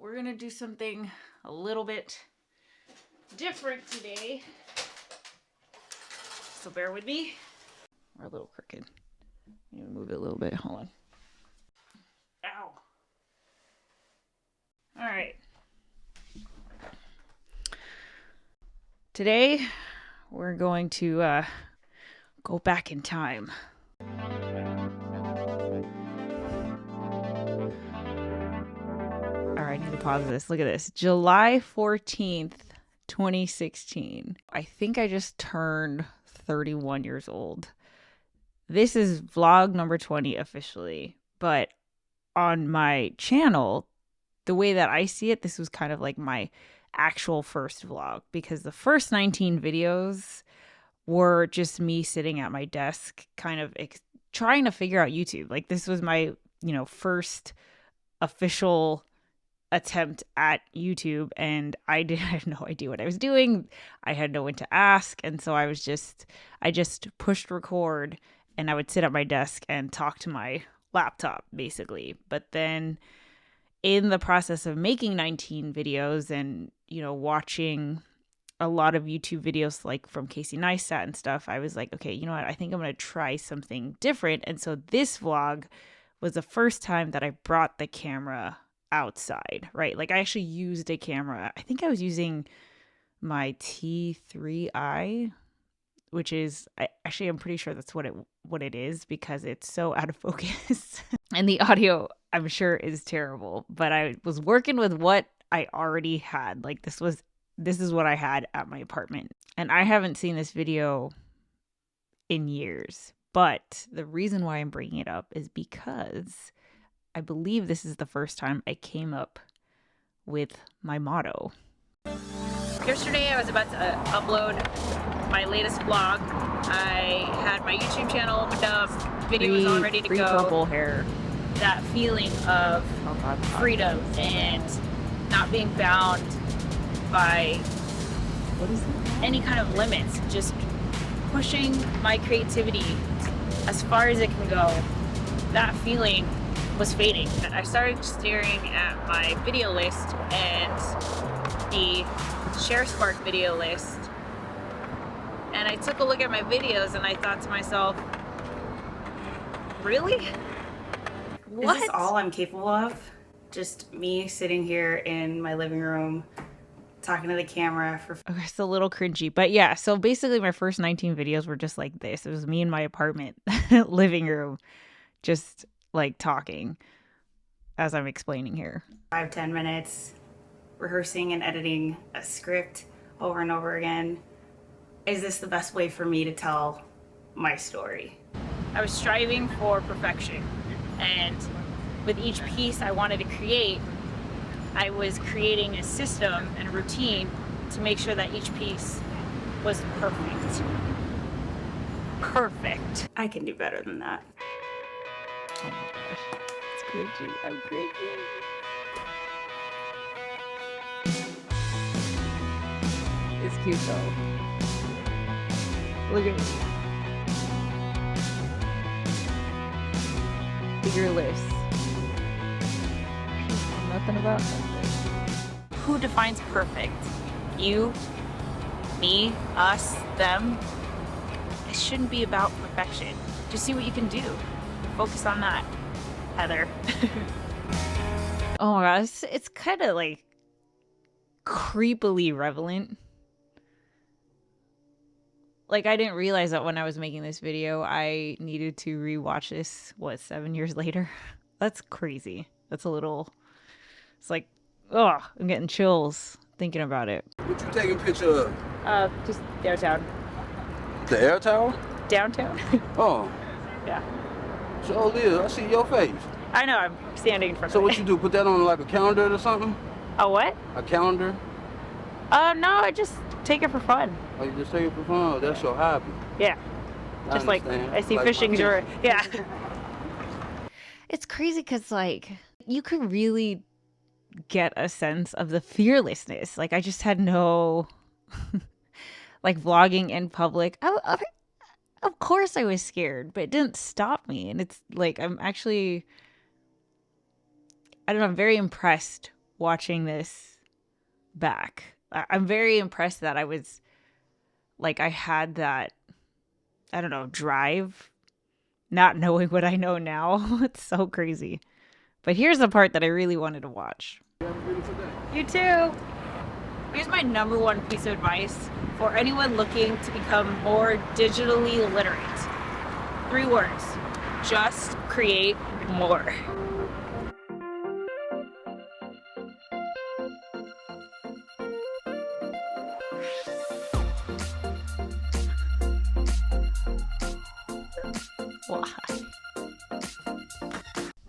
we're gonna do something a little bit different today. So bear with me. We're a little crooked. I'm gonna move it a little bit. Hold on. Ow. All right. Today we're going to go back in time. All right, I need to pause this. Look at this. July 14th, 2016. I think I just turned 31 years old. This is vlog number 20 officially, but on my channel, the way that I see it, this was kind of like my actual first vlog, because the first 19 videos were just me sitting at my desk kind of trying to figure out YouTube. Like, this was my, first official attempt at YouTube, and I had no idea what I was doing. I had no one to ask, and so I just pushed record, and I would sit at my desk and talk to my laptop basically. But then in the process of making 19 videos and watching a lot of YouTube videos like from Casey Neistat and stuff, I was like, okay, you know what, I think I'm gonna try something different. And so this vlog was the first time that I brought the camera outside, right? Like, I actually used a camera. I think I was using my T3i, which is, I'm pretty sure that's what it is, because it's so out of focus. And the audio, I'm sure, is terrible. But I was working with what I already had. Like, this is what I had at my apartment. And I haven't seen this video in years. But the reason why I'm bringing it up is because I believe this is the first time I came up with my motto. Yesterday I was about to upload my latest vlog. I had my YouTube channel opened up, video was all ready to go. Purple hair. That feeling of freedom and not being bound by any kind of limits, just pushing my creativity as far as it can go. That feeling was fading. I started staring at my video list and the ShareSpark video list, and I took a look at my videos and I thought to myself, really? What? Is this all I'm capable of? Just me sitting here in my living room talking to the camera for... Okay, it's a little cringy, but yeah, so basically my first 19 videos were just like this. It was me in my apartment living room, just like talking as I'm explaining here. 5-10 minutes rehearsing and editing a script over and over again. Is this the best way for me to tell my story? I was striving for perfection, and with each piece I wanted to create, I was creating a system and a routine to make sure that each piece was perfect. Perfect. I can do better than that. Oh my gosh, it's cringy. I'm cringy. It's cute though. Look at me. Fearless. Nothing about nothing. Who defines perfect? You, me, us, them? It shouldn't be about perfection. Just see what you can do. Focus on that, Heather. Oh my gosh, it's kind of like creepily relevant. Like, I didn't realize that when I was making this video, I needed to rewatch this, 7 years later? That's crazy. That's a little, it's like, oh, I'm getting chills thinking about it. What you taking a picture of? Just downtown. The air tower? Downtown? Oh. Yeah. So Liz, I see your face. I know, I'm standing in front So of it. what you do, put that on like a calendar or something? A what? A calendar? No, I just take it for fun. Oh, you just take it for fun? That's your hobby. Yeah. Just like, I see like fishing's your, yeah. It's crazy because, like, you could really get a sense of the fearlessness. Like, I just had no, like, vlogging in public. Of course I was scared, but it didn't stop me. And it's like, I'm actually, I don't know, I'm very impressed watching this back. I'm very impressed that I was like, I had that, I don't know, drive, not knowing what I know now. It's so crazy. But here's the part that I really wanted to watch. You have a beautiful day. You too. Here's my number one piece of advice for anyone looking to become more digitally literate. 3 words. Just create more.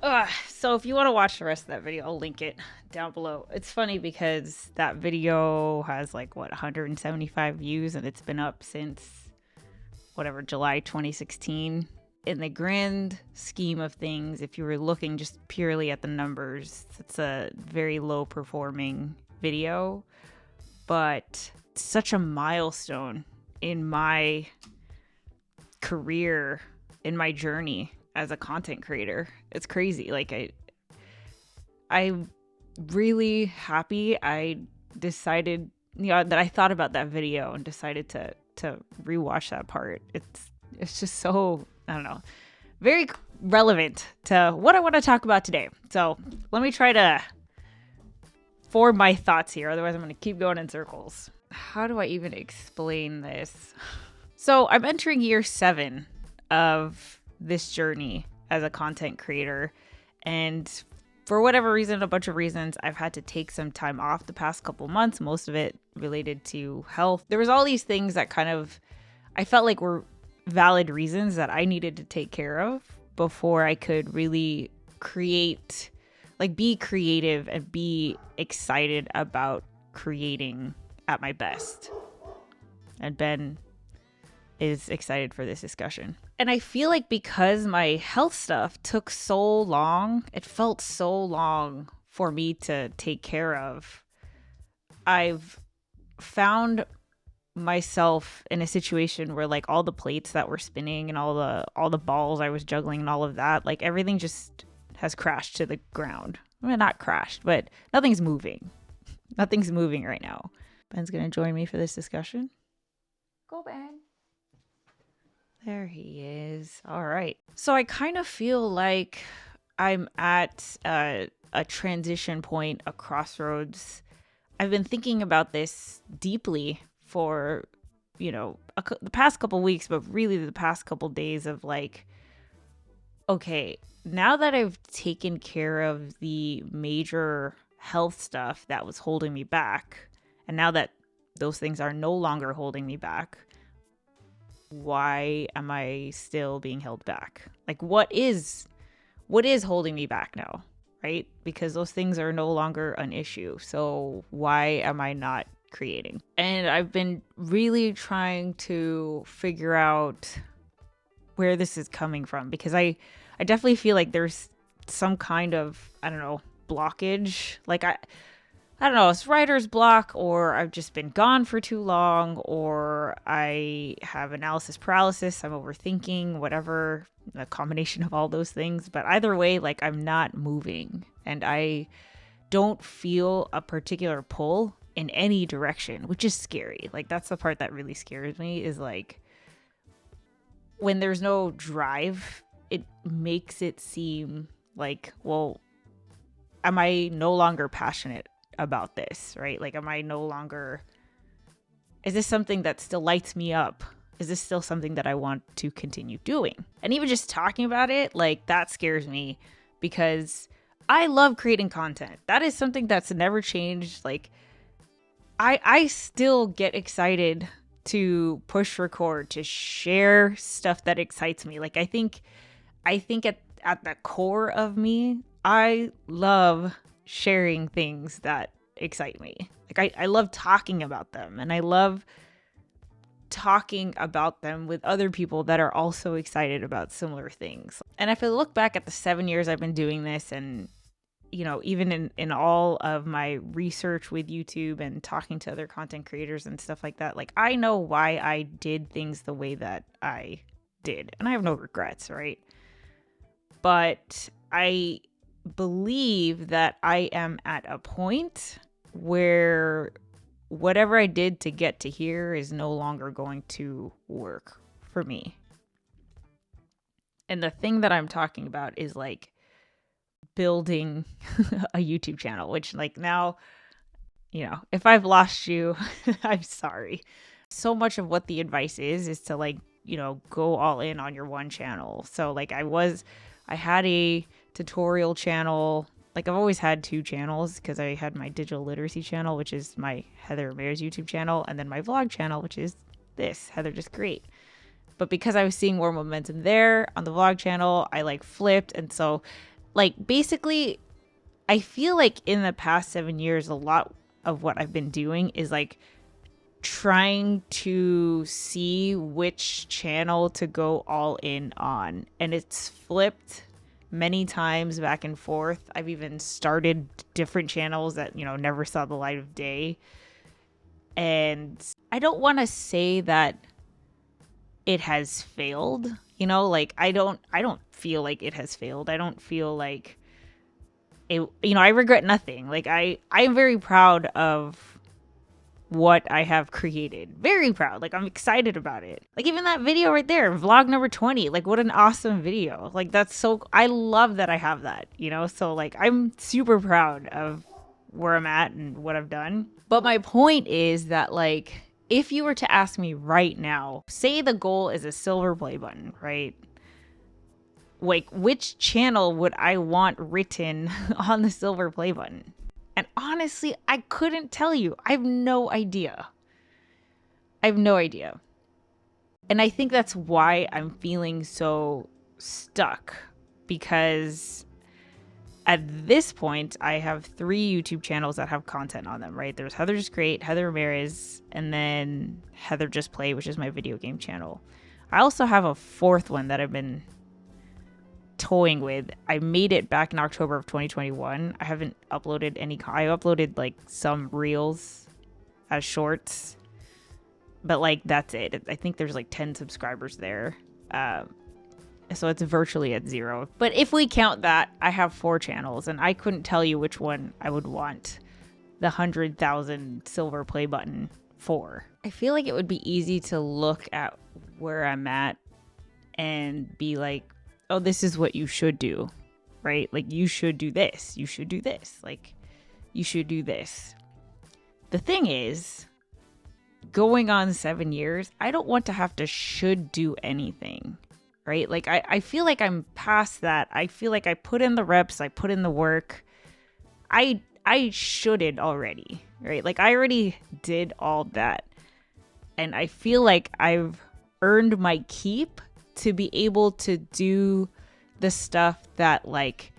Why? So if you want to watch the rest of that video, I'll link it down below. It's funny because that video has like, what, 175 views, and it's been up since whatever, July 2016. In the grand scheme of things, if you were looking just purely at the numbers, it's a very low performing video, but it's such a milestone in my career, in my journey as a content creator. It's crazy. Like I'm really happy I decided, that I thought about that video and decided to rewatch that part. It's just so, I don't know, very relevant to what I want to talk about today. So let me try to form my thoughts here. Otherwise I'm going to keep going in circles. How do I even explain this? So I'm entering year 7 of this journey as a content creator, and for whatever reason, a bunch of reasons, I've had to take some time off the past couple months, most of it related to health. There was all these things that kind of, I felt like were valid reasons that I needed to take care of before I could really create, like be creative and be excited about creating at my best. And Ben is excited for this discussion. And I feel like because my health stuff took so long, it felt so long for me to take care of, I've found myself in a situation where like all the plates that were spinning and all the balls I was juggling and all of that, like everything just has crashed to the ground. I mean, not crashed, but nothing's moving. Nothing's moving right now. Ben's gonna join me for this discussion. Go, Ben. There he is. All right. So I kind of feel like I'm at a transition point, a crossroads. I've been thinking about this deeply for, the past couple weeks, but really the past couple days of like, okay, now that I've taken care of the major health stuff that was holding me back, and now that those things are no longer holding me back, why am I still being held back? Like what is holding me back now, right? Because those things are no longer an issue. So why am I not creating? And I've been really trying to figure out where this is coming from, because I definitely feel like there's some kind of, I don't know, blockage. Like I don't know, it's writer's block, or I've just been gone for too long, or I have analysis paralysis, I'm overthinking, whatever, a combination of all those things. But either way, like I'm not moving, and I don't feel a particular pull in any direction, which is scary. Like that's the part that really scares me, is like when there's no drive, it makes it seem like, well, am I no longer passionate about this, right? Like, am I no longer, is this something that still lights me up? Is this still something that I want to continue doing? And even just talking about it, like that scares me, because I love creating content. That is something that's never changed. Like I still get excited to push record, to share stuff that excites me. Like I think at the core of me, I love sharing things that excite me. Like I love talking about them, and I love talking about them with other people that are also excited about similar things. And if I look back at the 7 years I've been doing this, and even in all of my research with YouTube and talking to other content creators and stuff like that, like I know why I did things the way that I did, and I have no regrets, right? But I believe that I am at a point where whatever I did to get to here is no longer going to work for me. And the thing that I'm talking about is like building a YouTube channel, which like now, if I've lost you, I'm sorry. So much of what the advice is to like, go all in on your one channel. So like I had a tutorial channel. Like I've always had two channels because I had my digital literacy channel, which is my Heather Ramirez YouTube channel, and then my vlog channel, which is this, Heather Just Great. But because I was seeing more momentum there on the vlog channel, I like flipped. And so like basically I feel like in the past 7 years, a lot of what I've been doing is like trying to see which channel to go all in on. And it's flipped many times back and forth. I've even started different channels that, never saw the light of day. And I don't want to say that it has failed, like I don't feel like it has failed. I don't feel like it, I regret nothing. Like I'm very proud of what I have created. Very proud. Like I'm excited about it. Like even that video right there, vlog number 20, like what an awesome video. Like I love that I have that, so like I'm super proud of where I'm at and what I've done. But my point is that like, if you were to ask me right now, say the goal is a silver play button, right? Like, which channel would I want written on the silver play button? And honestly, I couldn't tell you. I have no idea. And I think that's why I'm feeling so stuck, because at this point, I have 3 YouTube channels that have content on them, right? There's Heather Just Great, Heather Ramirez, and then Heather Just Play, which is my video game channel. I also have a 4th one that I've been toying with. I made it back in October of 2021. I haven't uploaded I uploaded like some reels as shorts, but like that's it. I think there's like 10 subscribers there. So it's virtually at 0. But if we count that, I have 4 channels, and I couldn't tell you which one I would want the 100,000 silver play button for. I feel like it would be easy to look at where I'm at and be like, oh, this is what you should do, right? Like you should do this. You should do this. Like you should do this. The thing is, going on 7 years, I don't want to have to should do anything. Right? Like I feel like I'm past that. I feel like I put in the reps, I put in the work. I should it already, right? Like I already did all that. And I feel like I've earned my keep to be able to do the stuff that like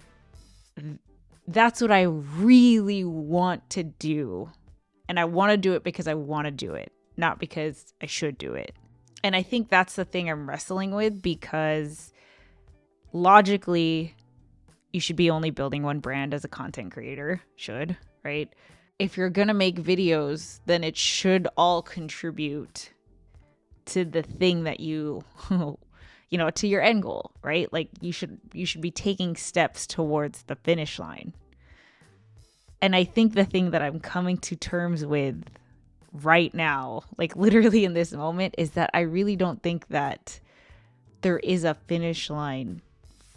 that's what I really want to do. And I want to do it because I want to do it, not because I should do it. And I think that's the thing I'm wrestling with, because logically, you should be only building one brand as a content creator, right? If you're going to make videos, then it should all contribute to the thing that you, to your end goal, right? Like you should be taking steps towards the finish line. And I think the thing that I'm coming to terms with right now, like literally in this moment, is that I really don't think that there is a finish line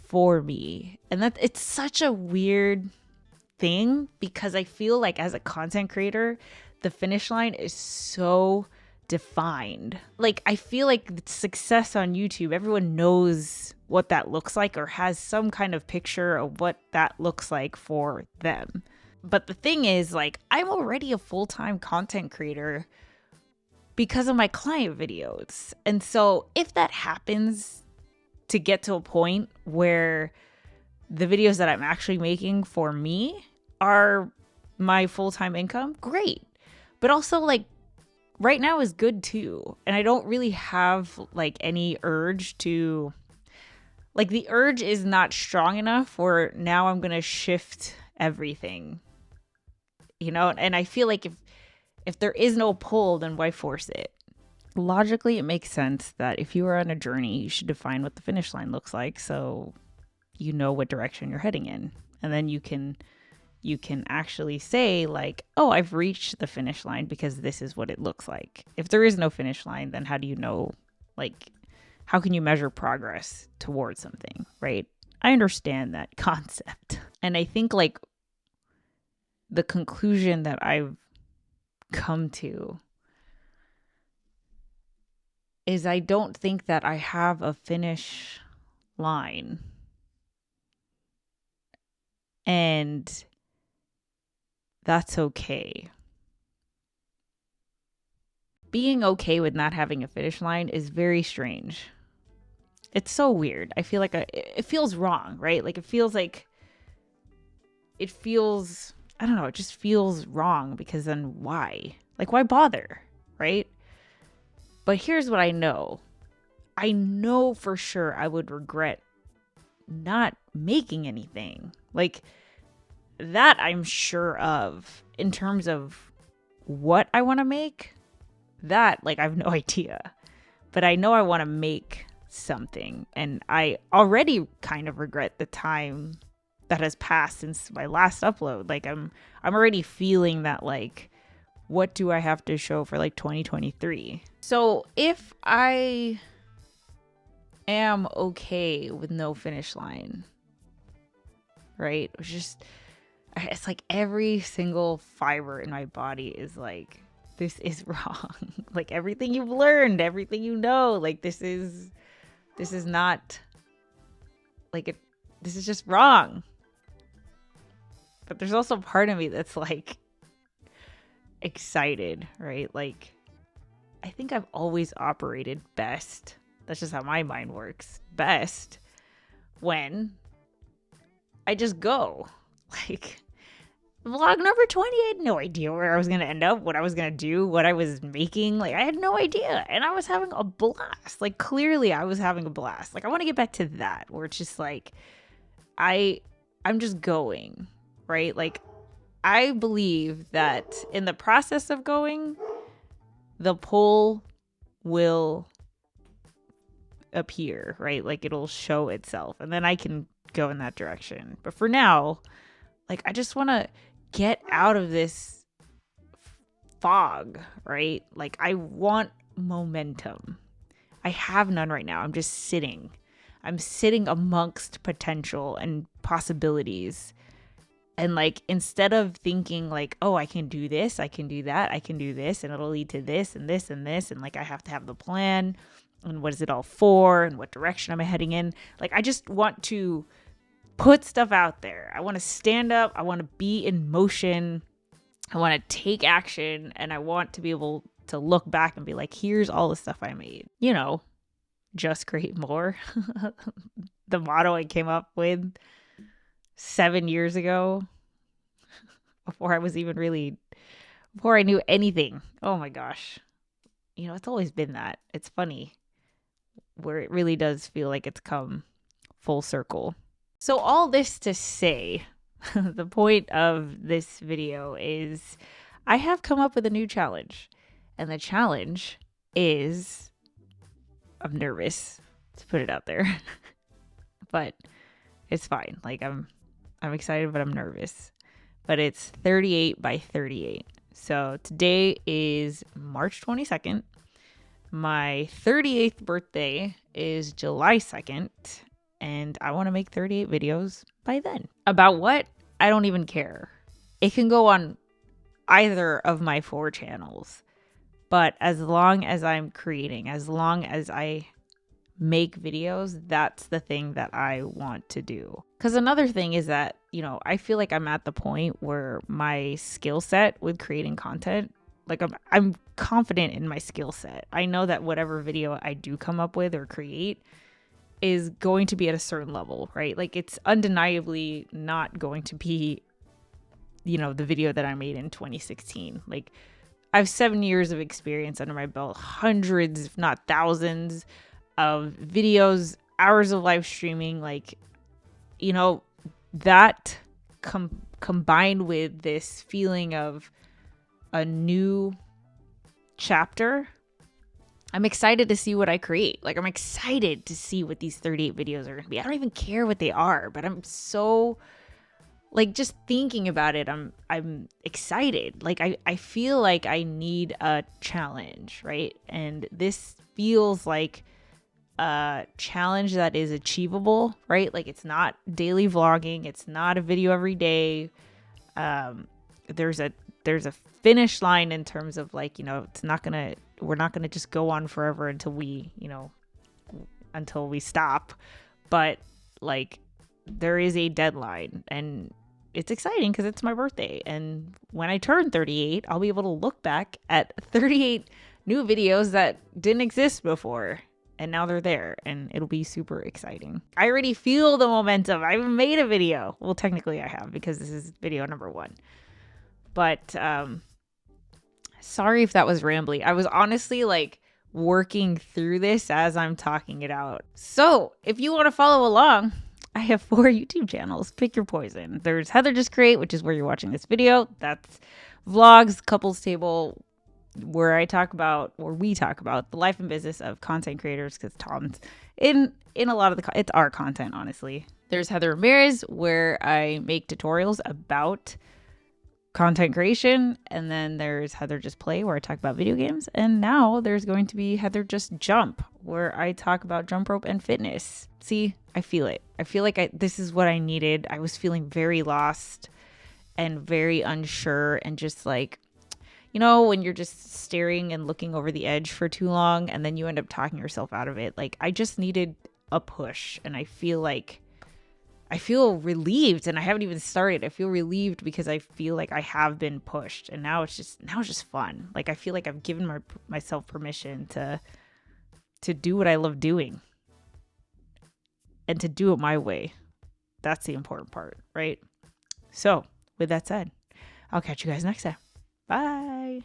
for me. And that it's such a weird thing, because I feel like as a content creator, the finish line is so defined. Like I feel like success on YouTube, everyone knows what that looks like or has some kind of picture of what that looks like for them. But the thing is, like, I'm already a full-time content creator because of my client videos. And so if that happens to get to a point where the videos that I'm actually making for me are my full-time income, great. But also, like, right now is good too. And I don't really have, like, any urge to... Like, the urge is not strong enough where now I'm going to shift everything. And I feel like if there is no pull, then why force it? Logically, it makes sense that if you are on a journey, you should define what the finish line looks like so you know what direction you're heading in. And then you can actually say like, oh, I've reached the finish line because this is what it looks like. If there is no finish line, then how do you know, like, how can you measure progress towards something, right? I understand that concept. And I think like the conclusion that I've come to is I don't think that I have a finish line. And that's okay. Being okay with not having a finish line is very strange. It's so weird. I feel like it feels wrong, right? Like it feels, I don't know, it just feels wrong because then why? Like why bother, right? But here's what I know. I know for sure I would regret not making anything. Like that I'm sure of. In terms of what I want to make, that like I have no idea. But I know I want to make something, and I already kind of regret the time that has passed since my last upload. Like I'm already feeling that like, what do I have to show for like 2023? So if I am okay with no finish line, right? It's like every single fiber in my body is like, this is wrong. Like everything you've learned, everything you know, like this is not like this is just wrong. But there's also part of me that's like excited, right? Like I think I've always operated best. That's just how my mind works. Best when I just go. Like vlog number 20, I had no idea where I was going to end up, what I was going to do, what I was making. Like I had no idea. And I was having a blast. Like clearly I was having a blast. Like I want to get back to that where it's just like I'm just going, right? Like I believe that in the process of going, the pull will appear, right? Like it'll show itself and then I can go in that direction. But for now, like I just want to get out of this fog, right? Like I want momentum. I have none right now. I'm just sitting. I'm sitting amongst potential and possibilities. And like instead of thinking like, oh, I can do this, I can do that, I can do this, and it'll lead to this and this and this, and like I have to have the plan and what is it all for and what direction am I heading in? Like I just want to put stuff out there. I want to stand up. I want to be in motion. I want to take action, and I want to be able to look back and be like, here's all the stuff I made. You know, just create more. The motto I came up with 7 years ago before I knew anything. Oh my gosh. You know, it's always been that. It's funny where it really does feel like it's come full circle. So all this to say, the point of this video is I have come up with a new challenge. And the challenge is, I'm nervous to put it out there, but it's fine. Like I'm excited, but I'm nervous. But it's 38 by 38. So today is March 22nd. My 38th birthday is July 2nd. And I want to make 38 videos by then. About what? I don't even care. It can go on either of my 4 channels. But as long as I'm creating, as long as I make videos, that's the thing that I want to do. Because another thing is that, you know, I feel like I'm at the point where my skill set with creating content, like I'm confident in my skill set. I know that whatever video I do come up with or create is going to be at a certain level, right? Like it's undeniably not going to be, you know, the video that I made in 2016. Like I have 7 years of experience under my belt, hundreds, if not thousands of videos, hours of live streaming. Like, you know, that combined with this feeling of a new chapter, I'm excited to see what I create. Like, I'm excited to see what these 38 videos are going to be. I don't even care what they are, but I'm so like just thinking about it, I'm excited. Like I feel like I need a challenge, right? And this feels like a challenge that is achievable, right? Like it's not daily vlogging, it's not a video every day. There's a finish line in terms of like, you know, we're not gonna just go on forever until we stop. But like there is a deadline, and it's exciting because it's my birthday. And when I turn 38, I'll be able to look back at 38 new videos that didn't exist before. And now they're there, and it'll be super exciting. I already feel the momentum. I haven't made a video. Well, technically I have, because this is video number 1. But sorry if that was rambly. I was honestly like working through this as I'm talking it out. So if you want to follow along, I have 4 YouTube channels. Pick your poison. There's Heather Just Create, which is where you're watching this video. That's vlogs, couples table, where we talk about the life and business of content creators, because Tom's in a lot of it's our content, honestly. There's Heather Ramirez, where I make tutorials about content creation, and then there's Heather Just Play, where I talk about video games, and now there's going to be Heather Just Jump, where I talk about jump rope and fitness. See, I feel it. I feel like this is what I needed. I was feeling very lost and very unsure, and just like, you know, when you're just staring and looking over the edge for too long and then you end up talking yourself out of it. Like I just needed a push, and I feel relieved, and I haven't even started. I feel relieved because I feel like I have been pushed, and now it's just fun. Like I feel like I've given myself permission to do what I love doing, and to do it my way. That's the important part, right? So with that said, I'll catch you guys next time. Bye.